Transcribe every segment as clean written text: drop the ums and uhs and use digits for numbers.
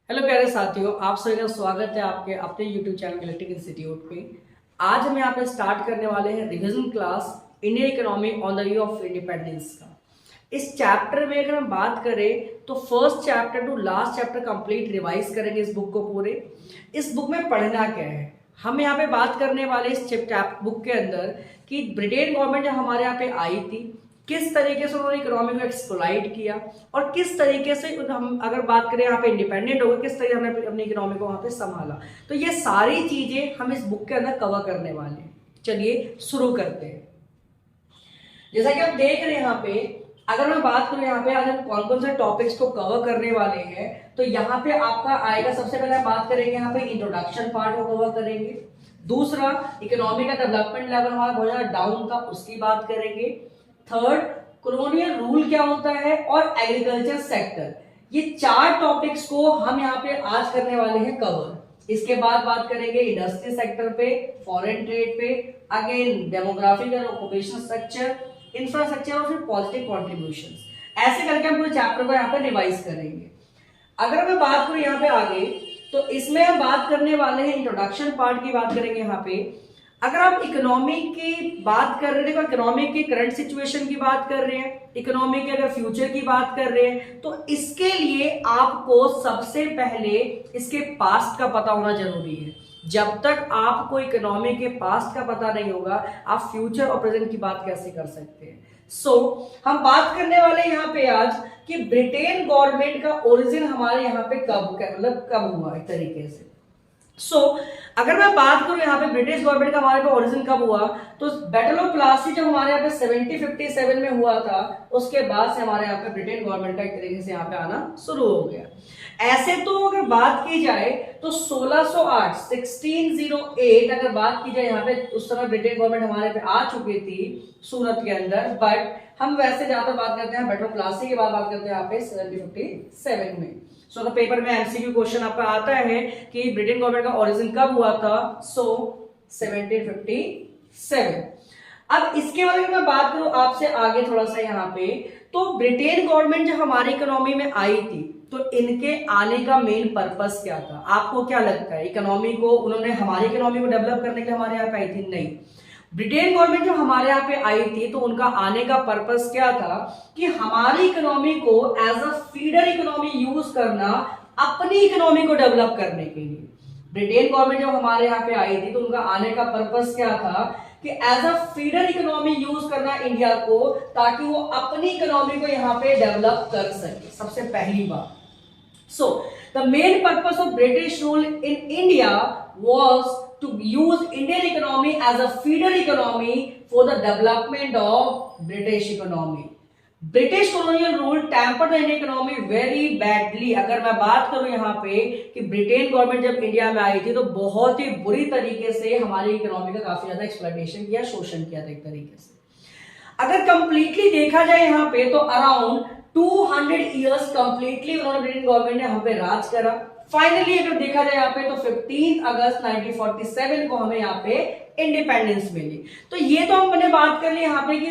Hello प्यारे साथियों, आप सभी का स्वागत है आपके अपने यूट्यूब चैनल इलेक्ट्रिक इंस्टीट्यूट पे। आज हम यहाँ पे स्टार्ट करने वाले हैं revision class Indian economy on the view of independence का। इस चैप्टर में अगर हम बात करें तो first chapter two last chapter complete revise करेंगे इस बुक को पूरे। इस बुक में पढ़ना क्या है, हम यहाँ पे बात करने वाले इस बुक के अंदर कि ब्रिटेन गवर्नमेंट जब हमारे यहाँ पे आई थी किस तरीके से उन्होंने इकोनॉमी को एक्सप्लॉइट किया और किस तरीके से हम अगर बात करें यहाँ पे इंडिपेंडेंट हो गए, किस तरीके हमने अपनी इकोनॉमी को वहां पे संभाला। तो ये सारी चीजें हम इस बुक के अंदर कवर करने वाले हैं। चलिए शुरू करते हैं। जैसा कि आप देख रहे हैं यहाँ पे, अगर मैं बात करूं यहाँ पे आज हम कौन कौन से टॉपिक्स को कवर करने वाले हैं, तो यहाँ पे आपका आएगा सबसे पहले हम बात करेंगे यहाँ पे इंट्रोडक्शन पार्ट को कवर करेंगे। दूसरा, इकोनॉमी का डेवलपमेंट लेवल हमारा बहुत ज्यादा डाउन था, उसकी बात करेंगे। थर्ड, कॉलोनियल रूल क्या होता है और एग्रीकल्चर सेक्टर। ये चार टॉपिक्स को हम यहाँ पे आज करने वाले हैं कवर। इसके बाद बात करेंगे इंडस्ट्री सेक्टर पे, फॉरेन ट्रेड पे, अगेन डेमोग्राफिकल ऑक्यूपेशनल स्ट्रक्चर, इंफ्रास्ट्रक्चर और फिर पॉजिटिव कॉन्ट्रीब्यूशंस। ऐसे करके हम पूरे चैप्टर को यहाँ पे रिवाइज करेंगे। अगर मैं बात करूं यहाँ पे आगे, तो इसमें हम बात करने वाले हैं इंट्रोडक्शन पार्ट की बात करेंगे यहाँ पे। अगर आप इकोनॉमी की बात कर रहे हैं, इकोनॉमी की करंट सिचुएशन की बात कर रहे हैं, इकोनॉमी के अगर फ्यूचर की बात कर रहे हैं, तो इसके लिए आपको सबसे पहले इसके पास्ट का पता होना जरूरी है। जब तक आपको इकोनॉमी के पास्ट का पता नहीं होगा, आप फ्यूचर और प्रेजेंट की बात कैसे कर सकते हैं। हम बात करने वाले यहाँ पे आज कि ब्रिटेन गवर्नमेंट का ओरिजिन हमारे यहाँ पे कब हुआ एक तरीके से। अगर मैं बात करूं यहाँ पे ब्रिटिश गवर्नमेंट का हमारे पे ओरिजिन कब हुआ, तो बैटल ऑफ प्लासी जब हमारे यहाँ पे 1757 में हुआ था, उसके बाद से हमारे यहाँ पे ब्रिटेन गवर्नमेंट का एक तरीके से यहाँ पे आना शुरू हो गया। ऐसे तो अगर बात की जाए तो 1608 अगर बात की जाए यहाँ पे, उस समय ब्रिटेन गवर्नमेंट हमारे पे आ चुकी थी सूरत के अंदर। बट हम वैसे ज्यादा बात करते हैं बैटल ऑफ प्लासी के बाद बात करते हैं यहाँ पे 1757 में। तो पेपर में एमसीक्यू क्वेश्चन आपका आता है कि ब्रिटेन गवर्नमेंट का ओरिजिन कब हुआ था। 1757। अब इसके बारे में मैं बात करूं आपसे आगे थोड़ा सा यहाँ पे, तो ब्रिटेन गवर्नमेंट जब हमारी इकोनॉमी में आई थी तो इनके आने का मेन पर्पस क्या था, आपको क्या लगता है? इकोनॉमी को उन्होंने हमारी इकोनॉमी को डेवलप करने के लिए हमारे यहाँ पे आई थी? नहीं। ब्रिटेन गवर्नमेंट जो हमारे यहाँ पे आई थी तो उनका आने का पर्पस क्या था कि हमारी इकोनॉमी को as a feeder economy use करना, अपनी इकोनॉमी को डेवलप करने के लिए। ब्रिटेन गवर्नमेंट जब हमारे यहाँ पे आई थी तो उनका आने का पर्पस क्या था कि as a feeder economy use करना इंडिया को, ताकि वो अपनी इकोनॉमी को यहाँ पे डेवलप कर सके। सबसे पहली बात, the main purpose of British rule in India was to use Indian economy as a feeder economy for the development of British economy. British colonial rule tempered the Indian economy very badly। अगर मैं बात करूं यहाँ पे कि Britain government जब India में आई थी तो बहुत ही बुरी तरीके से हमारी इकोनॉमी का काफी ज्यादा एक्सप्लॉयटेशन किया, शोषण किया था एक तरीके से। अगर कंप्लीटली देखा जाए यहाँ पे तो अराउंड 200 इयर्स कंप्लीटली उन्होंने ब्रिटेन गवर्नमेंट ने हम पे राज करा। फाइनली अगर देखा जाए यहाँ पे तो 15 अगस्त 1947 को हमें यहाँ पे इंडिपेंडेंस मिली। तो ये तो हमने बात कर ली यहाँ पे कि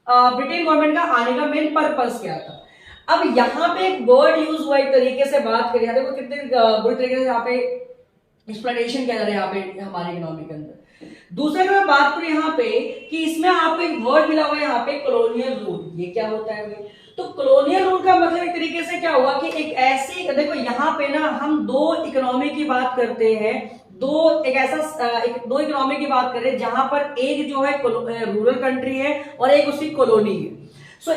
ब्रिटेन गवर्नमेंट का आने का मेन पर्पस क्या था। अब यहाँ पे एक वर्ड यूज हुआ एक तरीके से बात करें, देखो कितने बुरी तरीके से यहाँ पे एक्सप्लेनेशन किया जा रहा है यहाँ पे हमारी इकोनॉमी के अंदर। दूसरा अगर मैं बात करूं यहाँ पे कि इसमें आपको एक वर्ड मिला हुआ है यहाँ पे कॉलोनियल रूल। ये क्या होता है भाई? तो कॉलोनियल रूल का मतलब एक तरीके से क्या हुआ कि एक ऐसी, देखो यहाँ पे ना हम दो इकोनॉमी की बात करते हैं, दो इकोनॉमी की बात करें जहां पर एक जो है रूरल कंट्री है और एक उसकी कॉलोनी है।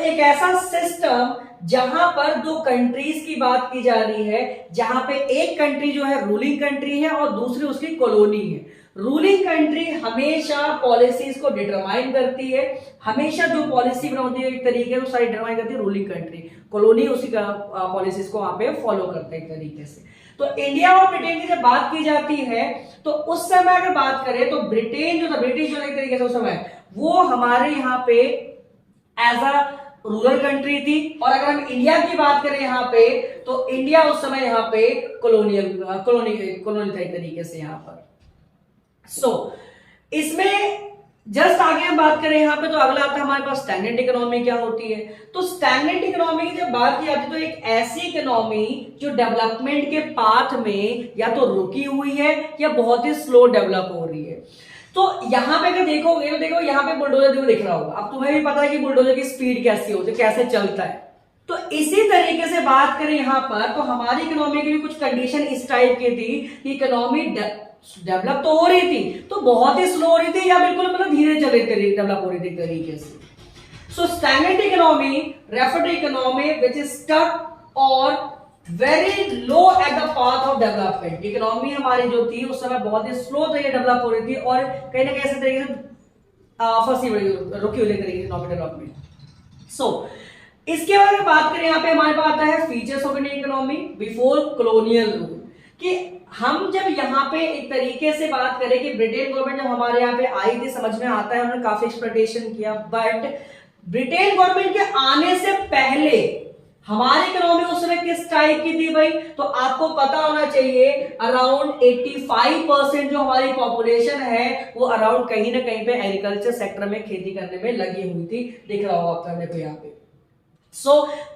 एक ऐसा सिस्टम जहां पर दो कंट्रीज की बात की जा रही है, जहां पे एक कंट्री जो है रूलिंग कंट्री है और दूसरी उसकी कॉलोनी है। रूलिंग कंट्री हमेशा पॉलिसीज को डिटरमाइन करती है, हमेशा जो पॉलिसी बनाती है एक तरीके से सारी डिटरमाइन करती है रूलिंग कंट्री, कॉलोनी उसी का पॉलिसीज को वहां पे फॉलो करते हैं एक तरीके से। तो इंडिया और ब्रिटेन की जब बात की जाती है तो उस समय अगर बात करें तो ब्रिटेन जो था, ब्रिटिश जो एक तरीके से उस समय वो हमारे यहाँ पे एज अ रूरल कंट्री थी, और अगर हम इंडिया की बात करें यहाँ पे तो इंडिया उस समय यहाँ पे कॉलोनी था एक तरीके से यहाँ पर। इसमें जस्ट आगे हम बात करें यहाँ पे, तो अगला आता है हमारे पास स्टैग्नेंट इकोनॉमी क्या होती है। तो स्टैग्नेंट इकोनॉमी की जब बात की जाती है तो एक ऐसी इकोनॉमी जो डेवलपमेंट के पाथ में या तो रुकी हुई है या बहुत ही स्लो डेवलप हो रही है। तो यहाँ पे अगर देखोगे तो देखो यहाँ पे बुलडोजर जो दिख रहा होगा, अब तुम्हें भी पता है कि बुलडोजर की स्पीड कैसी होती है, कैसे चलता है। तो इसी तरीके से बात करें यहाँ पर, तो हमारी इकोनॉमी की भी कुछ कंडीशन इस टाइप की थी कि इकोनॉमी डेवलप तो हो रही थी, तो बहुत ही स्लो हो रही थी या बिल्कुल मतलब धीरे चल रही थी, डेवलप हो रही थी तरीके से। So stagnant economy refer to economy which is stuck और very low at the path of development. Economy हमारी जो थी उस समय बहुत ही स्लो तरीके डेवलप हो रही थी और कहीं ना कहीं ऐसे तरीके से फंसी हुई, रुकी हुई तरीके से इकोनॉमिक डेवलपमेंट। सो इसके बारे में बात करें, यहाँ पे हमारे पास आता है features of Indian economy before colonial rule, कि हम जब यहाँ पे एक तरीके से बात करें कि ब्रिटेन गवर्नमेंट जब हमारे यहाँ पे आई थी, समझ में आता है उन्होंने काफी एक्सप्लॉयटेशन किया, बट ब्रिटेन गवर्नमेंट के आने से पहले हमारी इकोनॉमी उस समय किस टाइप की थी भाई, तो आपको पता होना चाहिए अराउंड 85% जो हमारी पॉपुलेशन है वो अराउंड कहीं ना कहीं पे एग्रीकल्चर सेक्टर में खेती करने में लगी हुई थी, दिख रहा होगा आपको देखो यहाँ पे।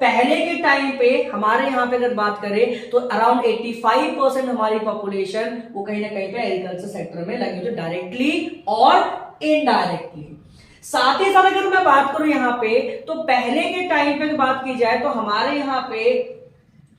पहले के टाइम पे हमारे यहाँ पे अगर बात करें तो अराउंड 85% हमारी पॉपुलेशन वो कहीं ना कहीं पे एग्रीकल्चर सेक्टर में लगी हुई, डायरेक्टली और इनडायरेक्टली। साथ ही साथ अगर मैं बात करूं यहाँ पे, तो पहले के टाइम पे बात की जाए तो हमारे यहाँ पे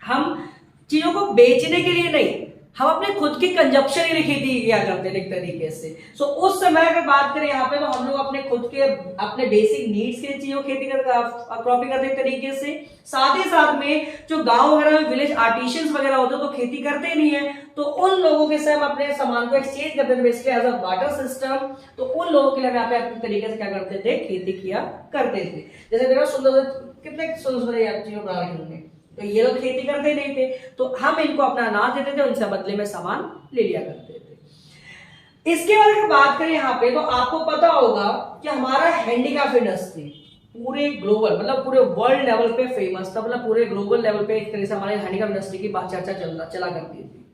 हम चीजों को बेचने के लिए नहीं, हम अपने खुद की कंजप्शन ही खेती किया करते थे एक तरीके से। उस समय अगर बात करें यहाँ पे, तो हम लोग अपने खुद के अपने बेसिक नीड्स के चीजों खेती क्रॉपिंग करते एक तरीके से। साथ ही साथ में जो गांव वगैरह में विलेज आर्टिशियंस वगैरह होते तो खेती करते नहीं है, तो उन लोगों के से हम अपने सामान को एक्सचेंज करते थे basically as a barter system. तो उन लोगों के लिए हम यहाँ पे अपने तरीके से क्या करते थे, खेती किया करते थे। जैसे देखो सुंदर कितने सुंदर चीजों बना रखी होंगे, तो ये लोग खेती करते नहीं थे, तो हम इनको अपना अनाज देते थे, उनसे बदले में सामान ले लिया करते थे। इसके बारे में बात करें यहाँ पे, तो आपको पता होगा कि हमारा हैंडीक्राफ्ट इंडस्ट्री पूरे ग्लोबल मतलब पूरे वर्ल्ड लेवल पे फेमस था, मतलब पूरे ग्लोबल लेवल पे एक तरह से हमारे हैंडीक्राफ्ट इंडस्ट्री की बात चर्चा चला करती थी।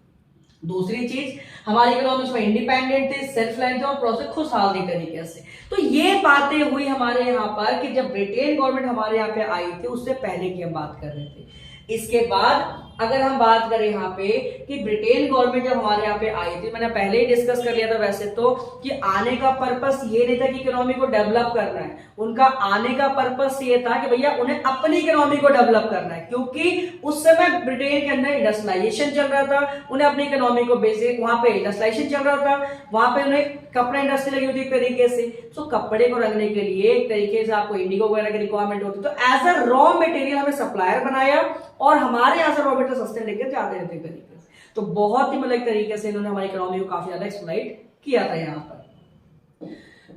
दूसरी चीज, हमारी इकोनॉमी में इंडिपेंडेंट थे, सेल्फ लाइन थे और प्रोसेस खुशहाल थी तरीके से। तो ये बातें हुई हमारे यहाँ पर कि जब ब्रिटेन गवर्नमेंट हमारे यहाँ पे आई थी, उससे पहले की हम बात कर रहे थे। इसके बाद अगर हम बात करें यहाँ पे कि ब्रिटेन गवर्नमेंट जब हमारे यहाँ पे आई थी, मैंने पहले ही डिस्कस कर लिया था वैसे तो, कि आने का पर्पस ये नहीं था कि इकोनॉमी को डेवलप करना है, उनका आने का पर्पस ये था कि भैया उन्हें अपनी इकोनॉमी को डेवलप करना है, क्योंकि उस समय ब्रिटेन के अंदर इंडस्ट्रियलाइजेशन चल रहा था, उन्हें अपनी इकोनॉमी को बेसिक वहां पे इंडस्ट्रियलाइजेशन चल रहा था, वहां पे उन्हें कपड़ा इंडस्ट्री लगी होती एक तरीके से। तो कपड़े को रखने के लिए एक तरीके से आपको इंडिगो वगैरह की रिक्वायरमेंट होती, तो एज अ रॉ मटेरियल हमें सप्लायर बनाया और हमारे यहाँ से रॉ मटेरियल सस्ते लेकर जाते रहते तरीके से। तो बहुत ही मतलब एक तरीके से इन्होंने हमारी इकोनॉमी को काफी ज्यादा एक्सप्लॉइट किया था यहाँ पर।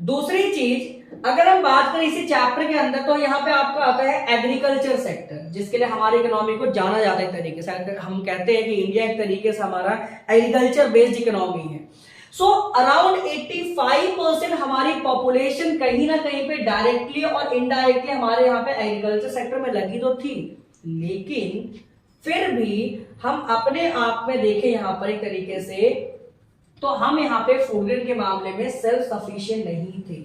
दूसरी चीज अगर हम बात करें इसी चैप्टर के अंदर, तो यहाँ पे आपका आता है एग्रीकल्चर सेक्टर, जिसके लिए हमारी इकोनॉमी को जाना जाता है एक तरीके से। हम कहते हैं कि इंडिया एक तरीके से हमारा एग्रीकल्चर बेस्ड इकोनॉमी है। अराउंड 85% हमारी पॉपुलेशन कहीं ना कहीं पे डायरेक्टली और इनडायरेक्टली हमारे यहाँ पे एग्रीकल्चर सेक्टर में लगी तो थी, लेकिन फिर भी हम अपने आप में देखें यहाँ पर एक तरीके से, तो हम यहाँ पे फूड ग्रेन के मामले में सेल्फ सफिशिएंट नहीं थे।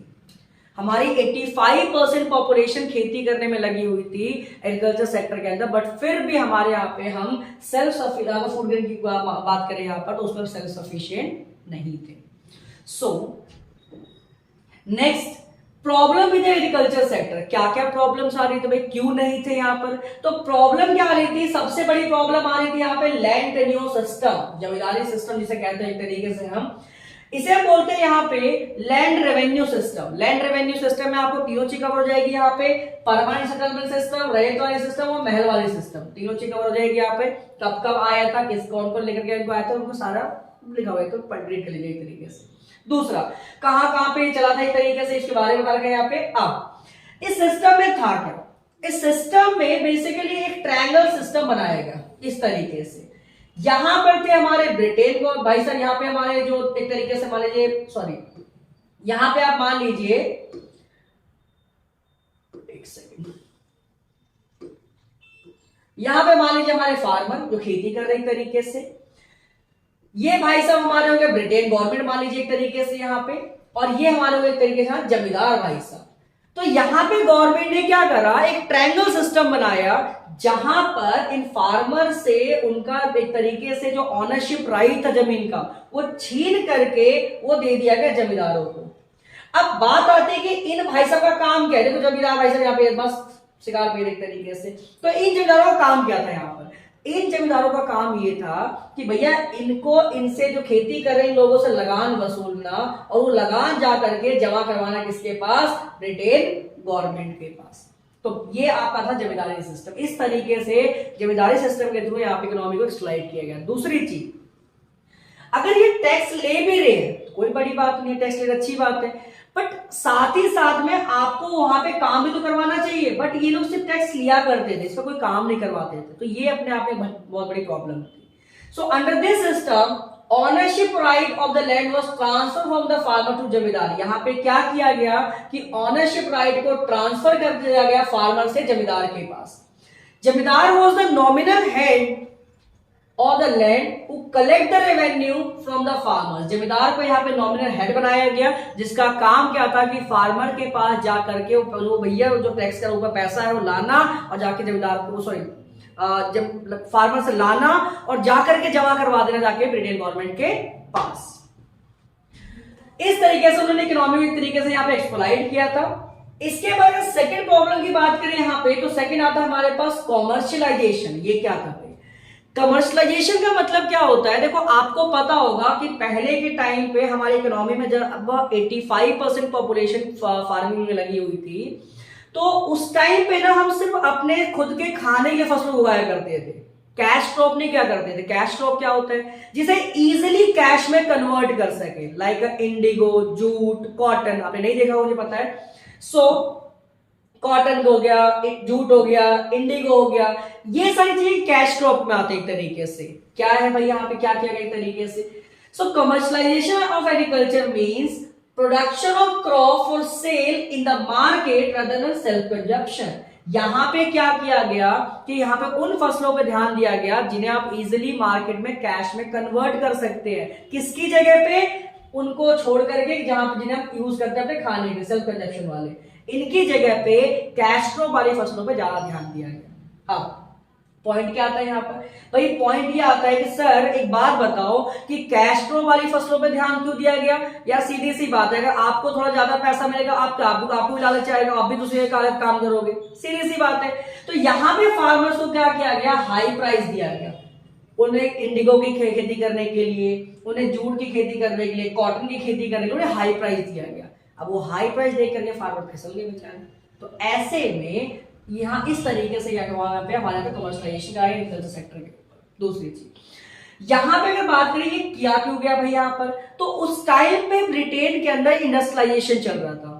हमारी 85% पॉपुलेशन खेती करने में लगी हुई थी एग्रीकल्चर सेक्टर के अंदर, बट फिर भी हमारे यहाँ पे हम सेल्फ सफिशिएंट, फूड ग्रेन की बात करें यहाँ पर, तो उसमें सेल्फ सफिशिएंट नहीं थे। Next problem with agriculture sector, क्या क्या प्रॉब्लम्स आ रही थी भाई, क्यों नहीं थे यहाँ पर? तो प्रॉब्लम क्या आ रही थी, सबसे बड़ी प्रॉब्लम आ रही थी यहाँ पे लैंड टेन्योर सिस्टम, जमींदारी सिस्टम जिसे कहते हैं एक तरीके से, हम इसे बोलते हैं यहाँ पे land revenue system. Land revenue system में आपको तीनों चीज कवर हो जाएगी यहाँ पे, परमानेंट सेटलमेंट सिस्टम, रैयत वाली सिस्टम और महल वाली सिस्टम, तीनों चीज कवर हो जाएगी यहाँ पे। कब कब आया था, किस कौन कौन लेकर के इनको आया था, उनको सारा लिखा हुआ है, तो रीड कर लीजिए एक तरीके से। दूसरा, कहां पे चला था एक तरीके से, इसके बारे में बता रखा यहाँ पे। अब इस सिस्टम में था क्या, इस सिस्टम में बेसिकली एक ट्रायंगल सिस्टम बनाएगा इस तरीके से। यहां पर थे हमारे ब्रिटेन को भाई सर, यहाँ पे हमारे जो एक तरीके से मान लीजिए, सॉरी यहां पे आप मान लीजिए, एक सेकेंड, यहां पे मान लीजिए हमारे फार्मर जो खेती कर रहे हैं एक तरीके से, ये भाई साहब हमारे हो गए ब्रिटेन गवर्नमेंट मान लीजिए एक तरीके से यहाँ पे, और ये हमारे हुए एक तरीके से जमींदार भाई साहब। तो यहां पे गवर्नमेंट ने क्या करा, एक ट्रायंगल सिस्टम बनाया जहां पर इन फार्मर से उनका एक तरीके से जो ऑनरशिप राइट था जमीन का वो छीन करके वो दे दिया गया जमींदारों को। अब बात आती है कि इन भाई साहब का काम क्या है। देखो जमींदार भाई साहब यहाँ पे बस शिकार पेड़ एक तरीके से, तो इन जमींदारों का काम क्या था यहाँ पर? इन जमींदारों का काम ये था कि भैया इनको इनसे जो खेती कर रहे हैं लोगों से लगान वसूलना और वो लगान जा करके जमा करवाना किसके पास? ब्रिटेन गवर्नमेंट के पास। तो ये आपका था जमींदारी सिस्टम। इस तरीके से जमींदारी सिस्टम के थ्रू यहाँ पे इकोनॉमी को एक्सप्लॉइट किया गया। दूसरी चीज, अगर ये टैक्स ले भी रहे हैं तो कोई बड़ी बात नहीं है, टैक्स ले अच्छी बात है, बट साथ ही साथ में आपको वहां पे काम भी तो करवाना चाहिए। बट ये लोग सिर्फ टैक्स लिया करते थे, इसका कोई काम नहीं करवाते थे, तो ये अपने आप में बहुत बड़ी प्रॉब्लम थी। So under this system ownership right of the land was transfer from the farmer to zamindar. यहां पे क्या किया गया कि ऑनरशिप राइट को ट्रांसफर कर दिया गया फार्मर से जमींदार के पास। जमींदार was the nominal head of the land who collect the revenue from the farmers। जमींदार को यहाँ पे नॉमिनल हेड बनाया गया जिसका काम क्या था कि फार्मर के पास जा करके वो भैया जो टैक्स का ऊपर पैसा है वो लाना और जाके जमींदार को जब फार्मर से लाना और जाकर के जमा करवा देना जाके ब्रिटेन गवर्नमेंट के पास। इस तरीके से उन्होंने इकोनॉमी को एक तरीके से यहाँ पे एक्सप्लॉइट किया था। इसके बाद सेकंड प्रॉब्लम की बात करें यहाँ पे, तो सेकंड आता है हमारे पास कॉमर्शियलाइजेशन। ये क्या था? कमर्शलाइजेशन का मतलब क्या होता है? देखो आपको पता होगा कि पहले के टाइम पे हमारी इकोनॉमी में जब 85% पॉपुलेशन फार्मिंग में लगी हुई थी, तो उस टाइम पे ना हम सिर्फ अपने खुद के खाने के फसलों उगाया करते थे, कैश क्रॉप नहीं क्या करते थे। कैश क्रॉप क्या होता है? जिसे इजिली कैश में कन्वर्ट कर सके, लाइक इंडिगो, जूट, कॉटन। आपने नहीं देखा मुझे पता है। सो कॉटन हो गया, जूट हो गया, इंडिगो हो गया, ये सारी चीजें कैश क्रॉप में आते एक तरीके से। क्या है भाई यहाँ पे क्या किया गया एक तरीके से? So commercialisation of agriculture means production of crop for sale in the market rather than self consumption. यहां पे क्या किया गया कि यहाँ पे उन फसलों पे ध्यान दिया गया जिन्हें आप इजिली मार्केट में कैश में कन्वर्ट कर सकते हैं। किसकी जगह पे? उनको छोड़ करके जहां जिन्हें आप यूज करते हैं अपने खाने के, सेल्फ कंजप्शन वाले। इनकी जगह पे कैश क्रॉप वाली फसलों पे ज्यादा ध्यान दिया गया। अब पॉइंट क्या आता है यहाँ पर? भाई पॉइंट ये आता है कि सर एक बात बताओ कि कैश क्रॉप वाली फसलों पे ध्यान क्यों दिया गया? यार सीधी सी बात है, अगर आपको थोड़ा ज्यादा पैसा मिलेगा आपको भी लालच आएगा, आप भी दूसरे काम करोगे, सीधी सी बात है। तो यहाँ पे फार्मर्स को क्या किया गया? हाई प्राइस दिया गया। उन्हें इंडिगो की खेती करने के लिए, उन्हें जूट की खेती करने के लिए, कॉटन की खेती करने के लिए उन्हें हाई प्राइस दिया गया। अब वो हाई प्राइस देख करके फार्मर फिसल गए बेचारे। तो ऐसे में यहाँ इस तरीके से वहां पे हमारे यहाँ कमर्शलाइजेशन का एग्रीकल्चर सेक्टर के ऊपर। दूसरी चीज यहाँ पे अगर बात करें ये किया क्यों गया भाई यहाँ पर, तो उस टाइम पे ब्रिटेन के अंदर इंडस्ट्रियलाइजेशन चल रहा था।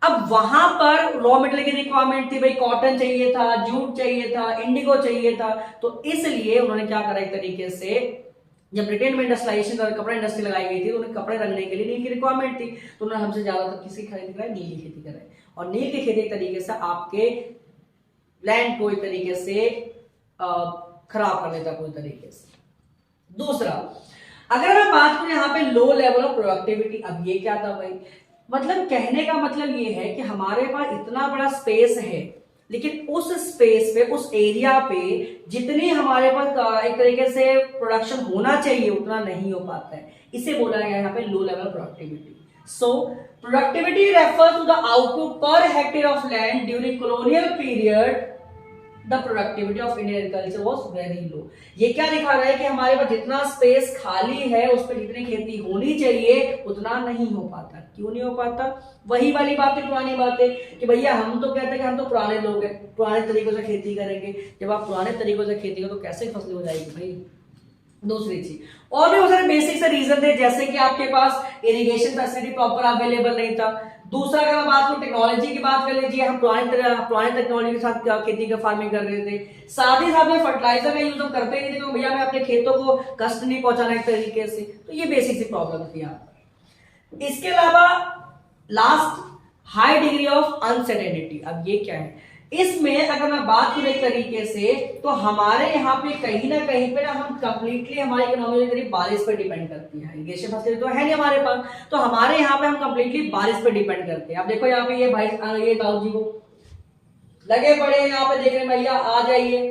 अब वहां पर रॉ मटेरियल की रिक्वायरमेंट थी, भाई कॉटन चाहिए था, जूट चाहिए था, इंडिगो चाहिए था। तो इसलिए उन्होंने क्या करा एक तरीके से, जब ब्रिटेन में इंडस्ट्रियलाइजेशन और कपड़ा इंडस्ट्री लगाई गई थी तो उन्हें कपड़े रंगने के लिए नील की रिक्वायरमेंट थी, तो उन्होंने हमसे ज्यादातर किसकी खेती कराई? नील की खेती कराई। और नील की खेती एक तरीके से आपके लैंड को एक तरीके से खराब कर देता कोई तरीके से। दूसरा, अगर मैं बात करूं यहाँ पे लो लेवल ऑफ प्रोडक्टिविटी, अब ये क्या था भाई? मतलब कहने का मतलब ये है कि हमारे पास इतना बड़ा स्पेस है, लेकिन उस स्पेस पे, उस एरिया पे जितनी हमारे पास एक तरीके से प्रोडक्शन होना चाहिए उतना नहीं हो पाता है। इसे बोला गया यहाँ पे low level productivity. So productivity refers to the output per hectare of land during colonial period. The productivity of Indian agriculture was very low. ये क्या दिखा रहा है कि हमारे पास जितना स्पेस खाली है उस पर जितनी खेती होनी चाहिए उतना नहीं हो पाता। क्यों नहीं हो पाता? वही वाली बात है, पुरानी बात है कि भैया हम तो कहते हैं कि हम तो पुराने लोग हैं, पुराने तरीकों से खेती करेंगे। जब आप पुराने तरीकों से खेती करो तो कैसे फसलें हो जाएगी भाई? दूसरी चीज, और भी बहुत सारे बेसिक से रीजन थे, जैसे कि आपके पास इरिगेशन फैसिलिटी प्रॉपर अवेलेबल नहीं था। दूसरा अगर मैं बात करूं टेक्नोलॉजी की बात कर लीजिए, हम पुराने टेक्नोलॉजी के साथ खेती का फार्मिंग कर रहे थे। साथ ही साथ में फर्टिलाइजर का यूज हम करते ही नहीं थे, तो भैया मैं अपने खेतों को कष्ट नहीं पहुंचाना एक तरीके से। तो ये बेसिक सी प्रॉब्लम थी यहाँ पर। इसके अलावा last, high degree of uncertainty. अब ये क्या है? इसमें अगर मैं बात करूं एक तरीके से, तो हमारे यहाँ पे कहीं ना कहीं पे ना हम कंप्लीटली हमारी इकोनॉमी करीब बारिश पर डिपेंड करती है। इरिगेशन फैसिलिटी तो है नहीं हमारे पास, तो हमारे यहाँ पे हम कंप्लीटली बारिश पर डिपेंड करते हैं। अब देखो यहाँ पे ये भाई ये ताऊ जी को लगे पड़े हैं यहाँ पे, देख रहे भैया आ जाइए,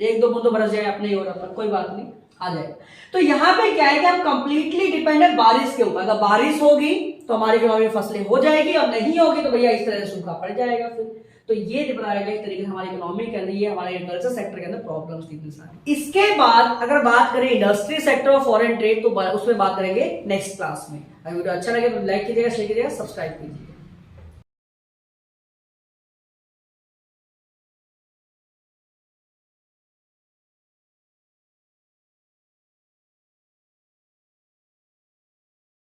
एक दो बूंदों बरस जाए अपने और पर, कोई बात नहीं आ जाएगा। तो यहाँ पे क्या है कि हम कंप्लीटली डिपेंड है बारिश के ऊपर। अगर बारिश होगी तो हमारी इकोनॉमी में फसलें हो जाएगी, और नहीं होगी तो भैया इस तरह से सूखा पड़ जाएगा फिर। तो ये बताया गया एक तरीके से हमारी इकोनॉमी के अंदर, ये हमारे एग्रीकल्चर सेक्टर के अंदर प्रॉब्लम्स कितनी सारी। इसके बाद अगर बात करें इंडस्ट्री सेक्टर और फॉरेन ट्रेड, तो उसमें बात करेंगे नेक्स्ट क्लास में। अगर वीडियो अच्छा लगे तो लाइक कीजिएगा, शेयर कीजिएगा, सब्सक्राइब कीजिए।